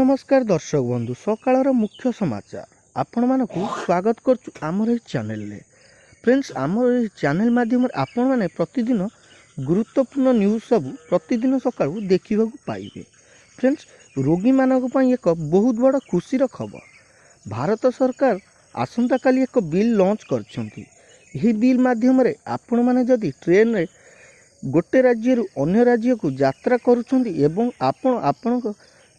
नमस्कार दर्शक बंधु सकाळर मुख्य समाचार आपण मानक स्वागत करछु आमर ए चैनल रे। फ्रेंड्स आमर ए चैनल माध्यम आपण माने प्रतिदिन गुरुत्वपूर्ण न्यूज सब प्रतिदिन सकाळु देखिबा को पाइबे। फ्रेंड्स रोगी मानक पई एक बहुत बड़ खुशी खबर भारत सरकार आसंता काली एक बिल लॉन्च करछंती। एही बिल माध्यम रे आपण माने जदी ट्रेन रे गोटे राज्य रु अन्य राज्य को यात्रा करूछंती एवं आपण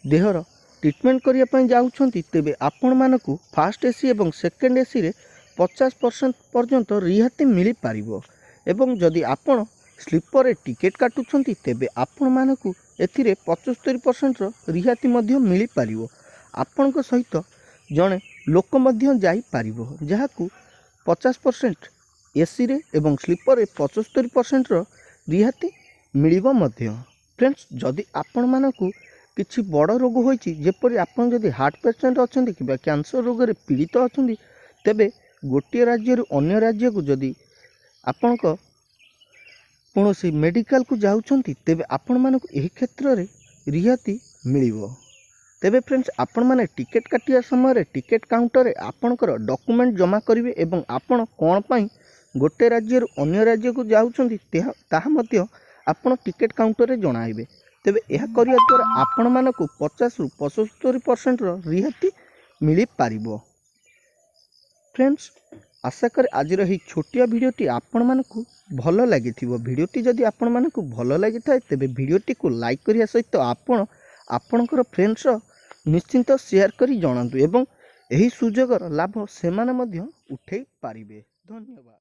देहर ट्रिटमेंट करने जाऊँगी तेबे आपण मानकु फास्ट एसी एवं सेकेंड एसी रे 50% पर्यंत रिहाती मिल पारिबो एवं जदि आपण स्लीपर रे टिकेट काटुछंती तेबे आपण मानकु एथिरे 75% रिहाती मध्य मिल पारिबो। आपण को सहित जणे लोक मध्य जाई पारिबो जहाकु 50% एसी रे एवं स्लीपर रे 75% रिहाती मिलिबो मध्य। फ्रेंड्स जदि आपण मानकु किछि बड़ रोग होइछि जेपरि आपन जदि हार्ट पेशेंट अछंती कि कैंसर रोग रे पीड़ित अछंती तेबे गोटे राज्य रु अन्य राज्य को जदि आपन को कोनोसी मेडिकल को जाउछंती तेबे आपण मानकु एही क्षेत्र रे रिहाती मिलिबो। तेबे फ्रेंड्स आपण माने टिकेट काटिया समय रे टिकेट काउंटर रे आपनकर डॉक्यूमेंट जमा करिवे एवं आपण कोन पई गोटे राज्य रु अन्य राज्य को जाउछंती ताहा मध्य आपण टिकेट काउंटर रे जणाइबे। तेबे यह करिया द्वारा आपण मानकु 50 रु 75% रिहाती मिली पारिबो। फ्रेंड्स आशा कर आज रही छोटिया वीडियोटी आपण मानकु भल लागिथिबो। वीडियोटी जदि आपण मानकु भल लागिथाय तेबे वीडियोटी को लाइक करिया सहित आपण आपणकर फ्रेंड्स निश्चिंत शेयर करी जणांतु एवं एही सुजोगर लाभ सेमाने मध्य उठेई पारिबे। धन्यवाद।